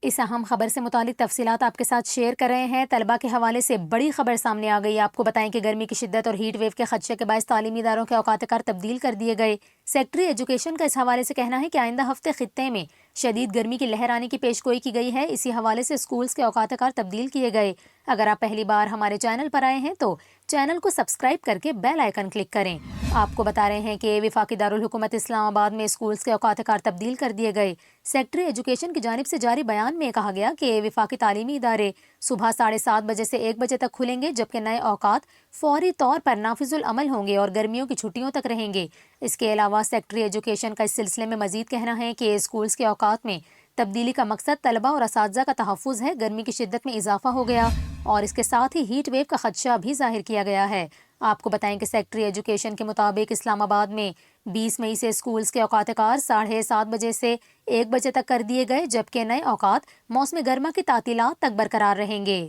اس اہم خبر سے متعلق تفصیلات آپ کے ساتھ شیئر کر رہے ہیں۔ طلبہ کے حوالے سے بڑی خبر سامنے آ گئی۔ آپ کو بتائیں کہ گرمی کی شدت اور ہیٹ ویو کے خدشے کے باعث تعلیمی اداروں کے اوقات کار تبدیل کر دیے گئے۔ سیکٹری ایجوکیشن کا اس حوالے سے کہنا ہے کہ آئندہ ہفتے خطے میں شدید گرمی کی لہر آنے کی پیشگوئی کی گئی ہے۔ اسی حوالے سے اسکولز کے اوقات کار تبدیل کیے گئے۔ اگر آپ پہلی بار ہمارے چینل پر آئے ہیں تو چینل کو سبسکرائب کر کے بیل آئیکن کلک کریں۔ آپ کو بتا رہے ہیں کہ وفاقی دارالحکومت اسلام آباد میں اسکولز کے اوقات کار تبدیل کر دیے گئے۔ سیکٹری ایجوکیشن کی جانب سے جاری بیان میں کہا گیا کہ وفاقی تعلیمی ادارے صبح 7:30 بجے سے 1 بجے تک کھلیں گے، جبکہ نئے اوقات فوری طور پر نافذ العمل ہوں گے اور گرمیوں کی چھٹیوں تک رہیں گے۔ اس کے علاوہ سیکٹری ایجوکیشن کا اس سلسلے میں مزید کہنا ہے کہ اسکولز کے اوقات میں تبدیلی کا مقصد طلبہ اور اساتذہ کا تحفظ ہے۔ گرمی کی شدت میں اضافہ ہو گیا اور اس کے ساتھ ہی ہیٹ ویو کا خدشہ بھی ظاہر کیا گیا ہے۔ آپ کو بتائیں کہ سیکٹری ایجوکیشن کے مطابق اسلام آباد میں 20 مئی سے اسکولز کے اوقات کار 7:30 بجے سے 1 بجے تک کر دیے گئے، جبکہ نئے اوقات موسم گرما کی تعطیلات تک برقرار رہیں گے۔